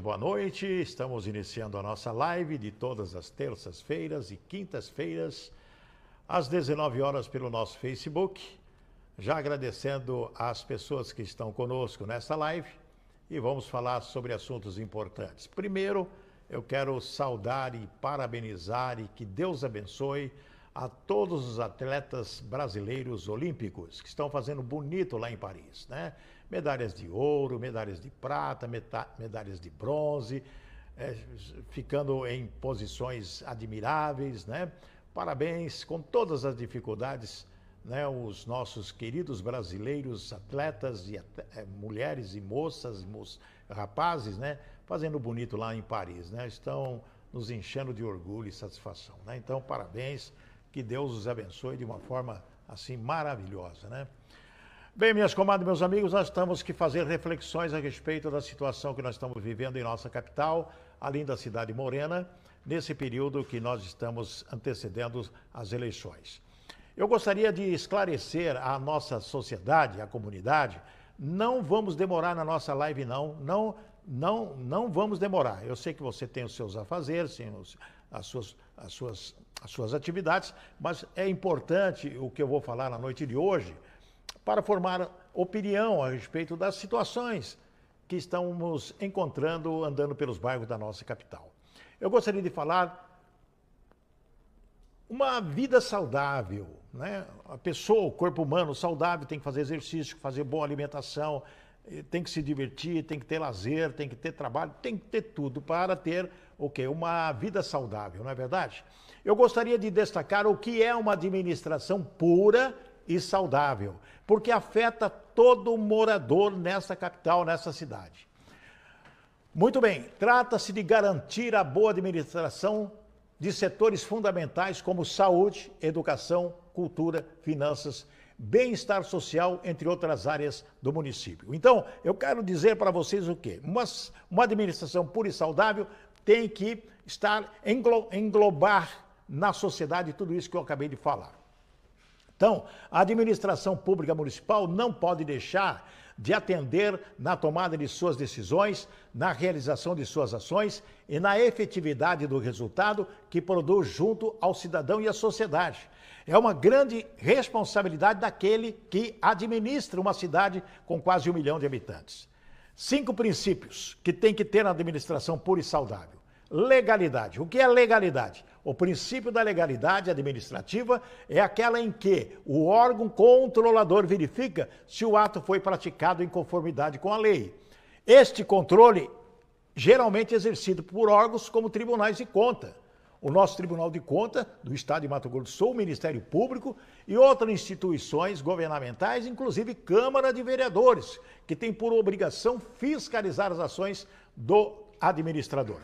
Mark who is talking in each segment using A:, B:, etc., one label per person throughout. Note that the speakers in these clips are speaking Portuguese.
A: boa noite. Estamos iniciando a nossa live de todas as terças-feiras e quintas-feiras, às 19 horas pelo nosso Facebook. Já agradecendo às pessoas que estão conosco nessa live e vamos falar sobre assuntos importantes. Primeiro, eu quero saudar e parabenizar e que Deus abençoe a todos os atletas brasileiros olímpicos que estão fazendo bonito lá em Paris, né? Medalhas de ouro, medalhas de prata, medalhas de bronze, ficando em posições admiráveis, né? Parabéns, com todas as dificuldades, né? Os nossos queridos brasileiros atletas, e mulheres e moças, rapazes, né? Fazendo bonito lá em Paris, né? Estão nos enchendo de orgulho e satisfação, né? Então, parabéns, que Deus os abençoe de uma forma assim maravilhosa, né? Bem, minhas comadres, meus amigos, nós temos que fazer reflexões a respeito da situação que nós estamos vivendo em nossa capital, além da cidade morena, nesse período que nós estamos antecedendo as eleições. Eu gostaria de esclarecer à nossa sociedade, à comunidade, não vamos demorar na nossa live, não vamos demorar. Eu sei que você tem os seus afazeres, tem as suas atividades, mas é importante o que eu vou falar na noite de hoje, para formar opinião a respeito das situações que estamos encontrando andando pelos bairros da nossa capital. Eu gostaria de falar uma vida saudável, né? A pessoa, o corpo humano saudável tem que fazer exercício, fazer boa alimentação, tem que se divertir, tem que ter lazer, tem que ter trabalho, tem que ter tudo para ter o quê? Uma vida saudável, não é verdade? Eu gostaria de destacar o que é uma administração pura e saudável, porque afeta todo morador nessa capital, nessa cidade. Muito bem, trata-se de garantir a boa administração de setores fundamentais como saúde, educação, cultura, finanças, bem-estar social, entre outras áreas do município. Então, eu quero dizer para vocês o quê? Uma administração pura e saudável tem que englobar na sociedade tudo isso que eu acabei de falar. Então, a administração pública municipal não pode deixar de atender na tomada de suas decisões, na realização de suas ações e na efetividade do resultado que produz junto ao cidadão e à sociedade. É uma grande responsabilidade daquele que administra uma cidade com quase 1 milhão de habitantes. 5 princípios que tem que ter na administração pura e saudável. Legalidade. O que é legalidade? O princípio da legalidade administrativa é aquela em que o órgão controlador verifica se o ato foi praticado em conformidade com a lei. Este controle geralmente é exercido por órgãos como tribunais de conta. O nosso Tribunal de Conta do Estado de Mato Grosso do Sul, o Ministério Público e outras instituições governamentais, inclusive Câmara de Vereadores, que tem por obrigação fiscalizar as ações do administrador.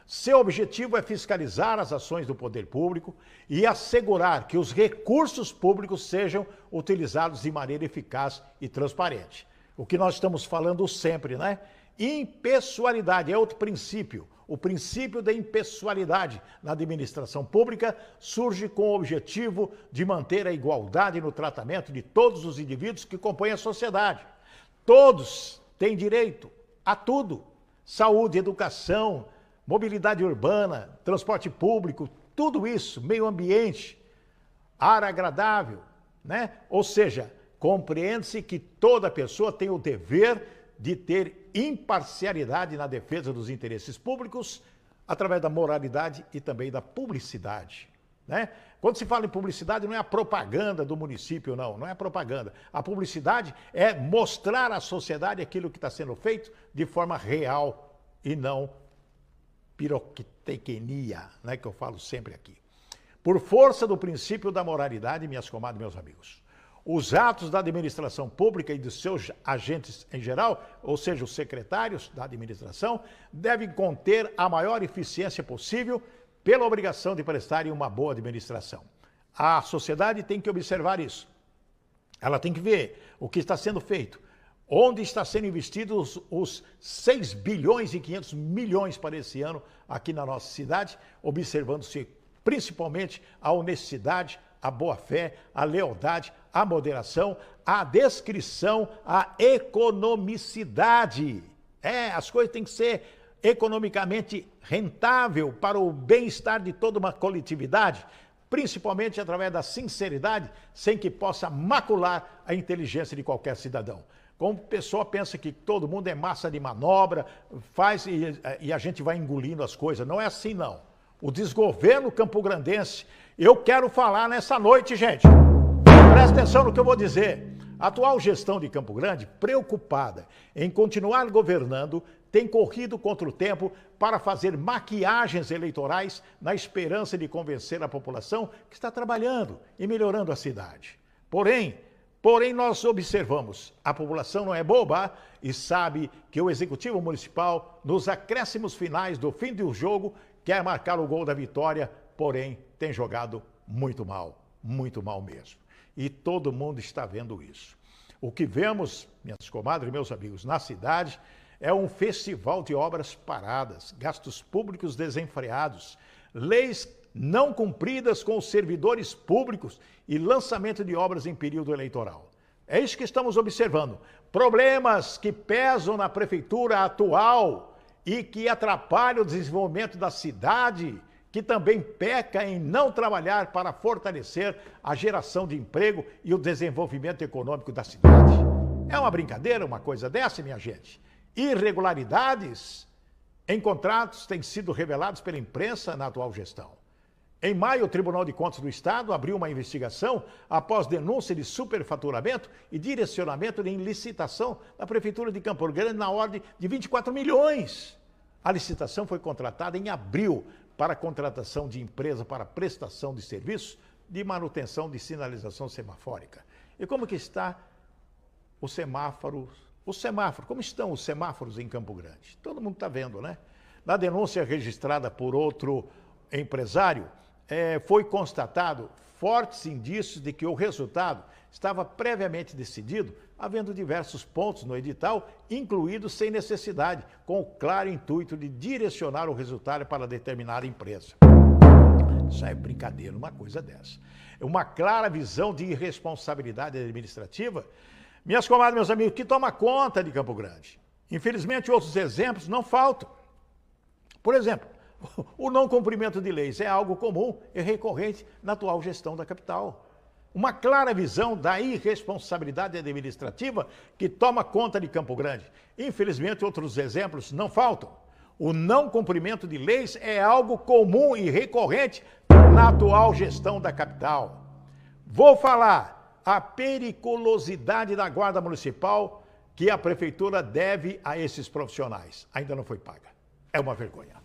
A: Seu objetivo é fiscalizar as ações do poder público e assegurar que os recursos públicos sejam utilizados de maneira eficaz e transparente. O que nós estamos falando sempre, né? Impessoalidade é outro princípio. O princípio da impessoalidade na administração pública surge com o objetivo de manter a igualdade no tratamento de todos os indivíduos que compõem a sociedade. Todos têm direito a tudo: saúde, educação, mobilidade urbana, transporte público, tudo isso, meio ambiente, ar agradável, né? Ou seja, compreende-se que toda pessoa tem o dever de ter imparcialidade na defesa dos interesses públicos através da moralidade e também da publicidade, né? Quando se fala em publicidade, não é a propaganda do município, não é a propaganda. A publicidade é mostrar à sociedade aquilo que está sendo feito de forma real e não pirotecnia, né, que eu falo sempre aqui. Por força do princípio da moralidade, minhas comadres e meus amigos, os atos da administração pública e dos seus agentes em geral, ou seja, os secretários da administração, devem conter a maior eficiência possível pela obrigação de prestarem uma boa administração. A sociedade tem que observar isso. Ela tem que ver o que está sendo feito. Onde está sendo investidos os 6 bilhões e 500 milhões para esse ano aqui na nossa cidade, observando-se principalmente a honestidade, a boa-fé, a lealdade, a moderação, a descrição, a economicidade. As coisas têm que ser economicamente rentável para o bem-estar de toda uma coletividade, principalmente através da sinceridade, sem que possa macular a inteligência de qualquer cidadão. Como a pessoa pensa que todo mundo é massa de manobra, faz e a gente vai engolindo as coisas. Não é assim, não. O desgoverno campograndense, eu quero falar nessa noite, gente. Presta atenção no que eu vou dizer. A atual gestão de Campo Grande, preocupada em continuar governando, tem corrido contra o tempo para fazer maquiagens eleitorais na esperança de convencer a população que está trabalhando e melhorando a cidade. Porém, nós observamos, a população não é boba e sabe que o Executivo Municipal, nos acréscimos finais do fim do jogo, quer marcar o gol da vitória, porém tem jogado muito mal mesmo. E todo mundo está vendo isso. O que vemos, minhas comadres e meus amigos, na cidade é um festival de obras paradas, gastos públicos desenfreados, leis não cumpridas com os servidores públicos e lançamento de obras em período eleitoral. É isso que estamos observando. Problemas que pesam na prefeitura atual e que atrapalham o desenvolvimento da cidade, que também peca em não trabalhar para fortalecer a geração de emprego e o desenvolvimento econômico da cidade. É uma brincadeira uma coisa dessa, minha gente? Irregularidades em contratos têm sido revelados pela imprensa na atual gestão. Em maio, o Tribunal de Contas do Estado abriu uma investigação após denúncia de superfaturamento e direcionamento de licitação da Prefeitura de Campo Grande na ordem de 24 milhões. A licitação foi contratada em abril para a contratação de empresa para prestação de serviços de manutenção de sinalização semafórica. E como que está o semáforo? Como estão os semáforos em Campo Grande? Todo mundo está vendo, né? Na denúncia registrada por outro empresário, foi constatado fortes indícios de que o resultado estava previamente decidido, havendo diversos pontos no edital, incluídos sem necessidade, com o claro intuito de direcionar o resultado para determinada empresa. Isso é brincadeira, uma coisa dessa. É uma clara visão de irresponsabilidade administrativa, minhas comadres, meus amigos, que toma conta de Campo Grande. Infelizmente, outros exemplos não faltam. Por exemplo, o não cumprimento de leis é algo comum e recorrente na atual gestão da capital. Uma clara visão da irresponsabilidade administrativa que toma conta de Campo Grande. Infelizmente, outros exemplos não faltam. O não cumprimento de leis é algo comum e recorrente na atual gestão da capital. Vou falar a periculosidade da Guarda Municipal que a Prefeitura deve a esses profissionais. Ainda não foi paga. É uma vergonha.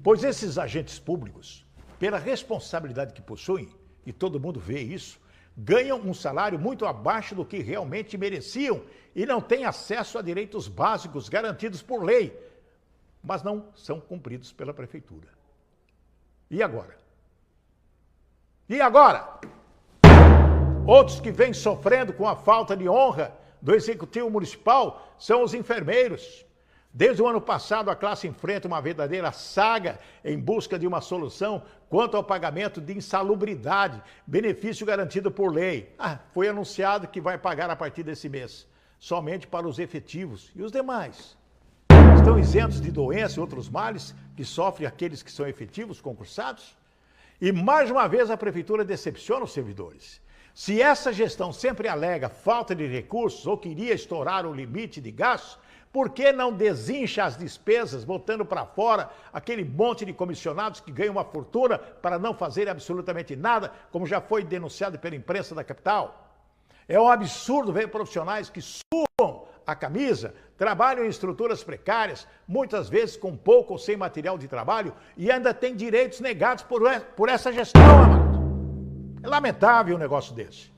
A: Pois esses agentes públicos, pela responsabilidade que possuem, e todo mundo vê isso, ganham um salário muito abaixo do que realmente mereciam e não têm acesso a direitos básicos garantidos por lei, mas não são cumpridos pela Prefeitura. E agora? E agora? Outros que vêm sofrendo com a falta de honra do Executivo Municipal são os enfermeiros. Desde o ano passado, a classe enfrenta uma verdadeira saga em busca de uma solução quanto ao pagamento de insalubridade, benefício garantido por lei. Foi anunciado que vai pagar a partir desse mês, somente para os efetivos. E os demais? Estão isentos de doença e outros males que sofrem aqueles que são efetivos, concursados? E mais uma vez a Prefeitura decepciona os servidores. Se essa gestão sempre alega falta de recursos ou queria estourar o limite de gastos, por que não desincha as despesas, botando para fora aquele monte de comissionados que ganham uma fortuna para não fazer absolutamente nada, como já foi denunciado pela imprensa da capital? É um absurdo ver profissionais que suam a camisa, trabalham em estruturas precárias, muitas vezes com pouco ou sem material de trabalho, e ainda têm direitos negados por essa gestão, amado. É lamentável um negócio desse.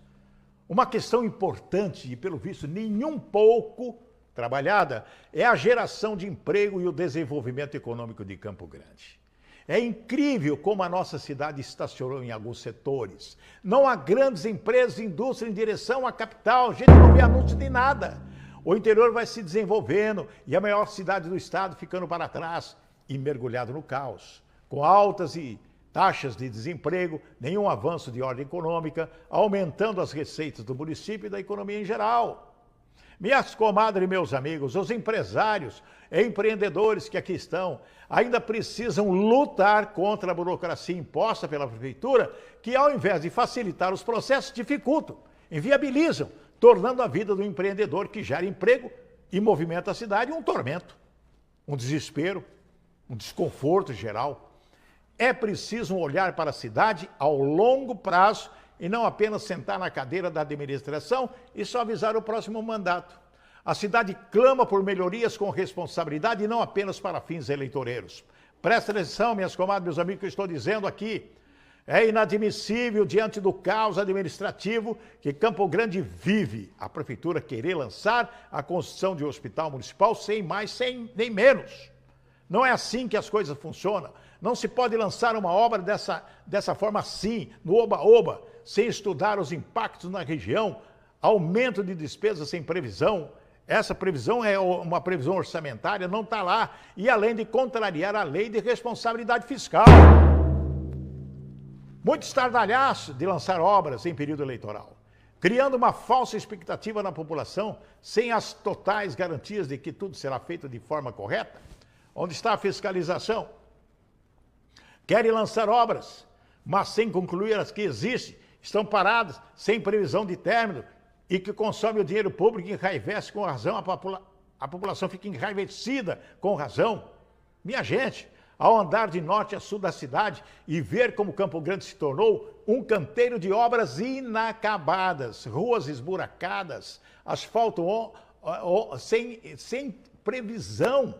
A: Uma questão importante e, pelo visto, nenhum pouco trabalhada é a geração de emprego e o desenvolvimento econômico de Campo Grande. É incrível como a nossa cidade estacionou em alguns setores. Não há grandes empresas e indústria em direção à capital, a gente não vê anúncio de nada. O interior vai se desenvolvendo e a maior cidade do estado ficando para trás e mergulhado no caos, com altas taxas de desemprego, nenhum avanço de ordem econômica, aumentando as receitas do município e da economia em geral. Minhas comadres e meus amigos, os empresários, empreendedores que aqui estão, ainda precisam lutar contra a burocracia imposta pela prefeitura, que ao invés de facilitar os processos, dificultam, inviabilizam, tornando a vida do empreendedor que gera emprego e movimenta a cidade um tormento, um desespero, um desconforto geral. É preciso um olhar para a cidade ao longo prazo e não apenas sentar na cadeira da administração e só avisar o próximo mandato. A cidade clama por melhorias com responsabilidade e não apenas para fins eleitoreiros. Presta atenção, minhas comadres, meus amigos, que eu estou dizendo aqui. É inadmissível, diante do caos administrativo que Campo Grande vive, a prefeitura querer lançar a construção de um hospital municipal sem mais, sem nem menos. Não é assim que as coisas funcionam. Não se pode lançar uma obra dessa forma assim, no oba-oba, sem estudar os impactos na região, aumento de despesas sem previsão. Essa previsão é uma previsão orçamentária, não está lá. E além de contrariar a lei de responsabilidade fiscal. Muito estardalhaço de lançar obras em período eleitoral, criando uma falsa expectativa na população, sem as totais garantias de que tudo será feito de forma correta. Onde está a fiscalização? Querem lançar obras, mas sem concluir as que existem, estão paradas, sem previsão de término, e que consomem o dinheiro público e enraivece com razão, a população fica enraivecida com razão. Minha gente, ao andar de norte a sul da cidade e ver como Campo Grande se tornou um canteiro de obras inacabadas, ruas esburacadas, asfalto sem previsão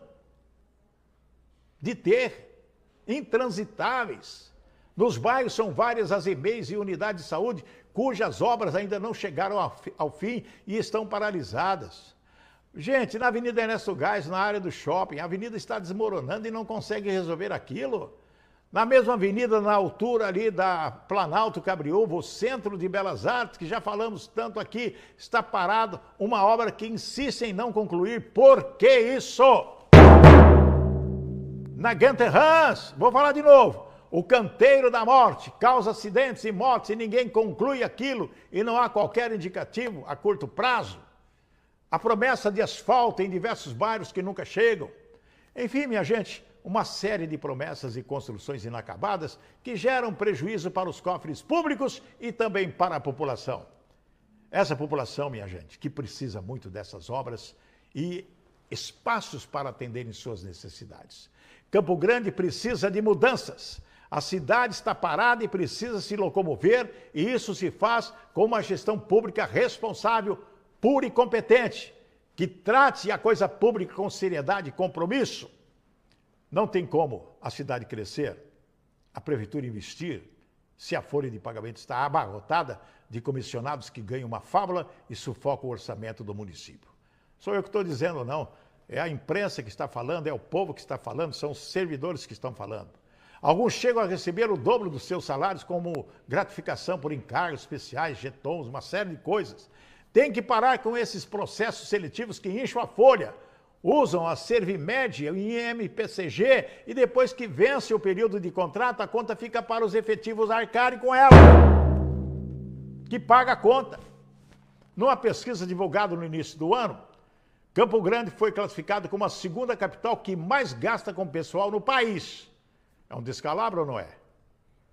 A: de ter, intransitáveis. Nos bairros são várias as EMEIs e unidades de saúde cujas obras ainda não chegaram ao fim e estão paralisadas. Gente, na Avenida Ernesto Gás, na área do shopping, a avenida está desmoronando e não consegue resolver aquilo. Na mesma avenida, na altura ali da Planalto Cabriúva, o Centro de Belas Artes, que já falamos tanto aqui, está parado, uma obra que insiste em não concluir. Por que isso? Na Guenterrans, vou falar de novo, o canteiro da morte causa acidentes e mortes e ninguém conclui aquilo e não há qualquer indicativo a curto prazo. A promessa de asfalto em diversos bairros que nunca chegam. Enfim, minha gente, uma série de promessas e construções inacabadas que geram prejuízo para os cofres públicos e também para a população. Essa população, minha gente, que precisa muito dessas obras e espaços para atenderem suas necessidades. Campo Grande precisa de mudanças. A cidade está parada e precisa se locomover, e isso se faz com uma gestão pública responsável, pura e competente, que trate a coisa pública com seriedade e compromisso. Não tem como a cidade crescer, a prefeitura investir, se a folha de pagamento está abarrotada de comissionados que ganham uma fábula e sufocam o orçamento do município. Sou eu que estou dizendo, não. É a imprensa que está falando, é o povo que está falando, são os servidores que estão falando. Alguns chegam a receber o dobro dos seus salários como gratificação por encargos especiais, jetons, uma série de coisas. Tem que parar com esses processos seletivos que incham a folha, usam a Servimed e o INPCG e depois que vence o período de contrato, a conta fica para os efetivos arcarem com ela, que paga a conta. Numa pesquisa divulgada no início do ano, Campo Grande foi classificado como a segunda capital que mais gasta com pessoal no país. É um descalabro ou não é?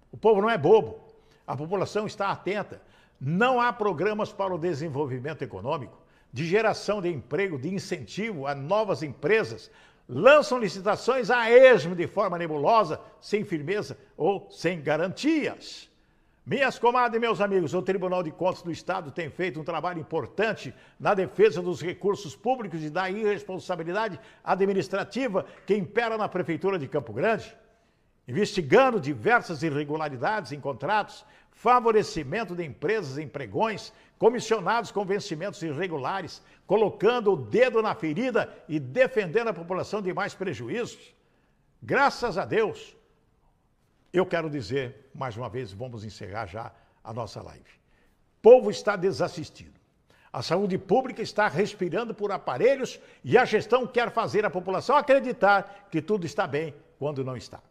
A: O povo não é bobo. A população está atenta. Não há programas para o desenvolvimento econômico, de geração de emprego, de incentivo a novas empresas. Lançam licitações a esmo de forma nebulosa, sem firmeza ou sem garantias. Minhas comadres e meus amigos, o Tribunal de Contas do Estado tem feito um trabalho importante na defesa dos recursos públicos e da irresponsabilidade administrativa que impera na Prefeitura de Campo Grande, investigando diversas irregularidades em contratos, favorecimento de empresas em pregões, comissionados com vencimentos irregulares, colocando o dedo na ferida e defendendo a população de mais prejuízos. Graças a Deus, eu quero dizer, mais uma vez, vamos encerrar já a nossa live. O povo está desassistido. A saúde pública está respirando por aparelhos e a gestão quer fazer a população acreditar que tudo está bem quando não está.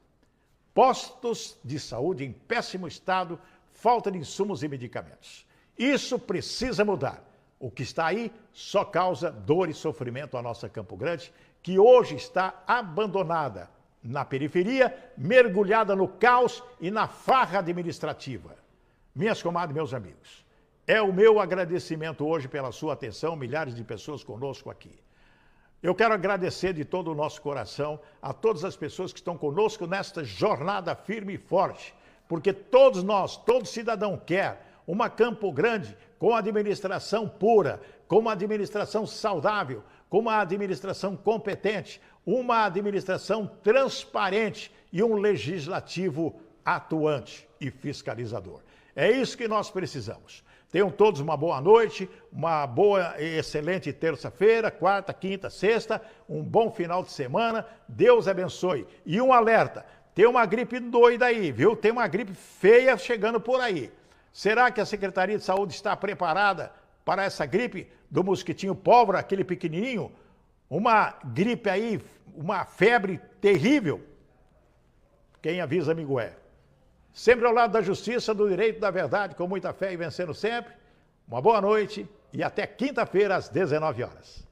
A: Postos de saúde em péssimo estado, falta de insumos e medicamentos. Isso precisa mudar. O que está aí só causa dor e sofrimento à nossa Campo Grande, que hoje está abandonada na periferia, mergulhada no caos e na farra administrativa. Minhas comadres, meus amigos, é o meu agradecimento hoje pela sua atenção, milhares de pessoas conosco aqui. Eu quero agradecer de todo o nosso coração a todas as pessoas que estão conosco nesta jornada firme e forte, porque todos nós, todo cidadão quer uma Campo Grande com administração pura, com uma administração saudável, com uma administração competente, uma administração transparente e um legislativo atuante e fiscalizador. É isso que nós precisamos. Tenham todos uma boa noite, uma boa e excelente terça-feira, quarta, quinta, sexta, um bom final de semana. Deus abençoe. E um alerta, tem uma gripe doida aí, viu? Tem uma gripe feia chegando por aí. Será que a Secretaria de Saúde está preparada para essa gripe do mosquitinho pólvora, aquele pequenininho? Uma gripe aí, uma febre terrível? Quem avisa, amigo é. Sempre ao lado da justiça, do direito, da verdade, com muita fé e vencendo sempre. Uma boa noite e até quinta-feira às 19 horas.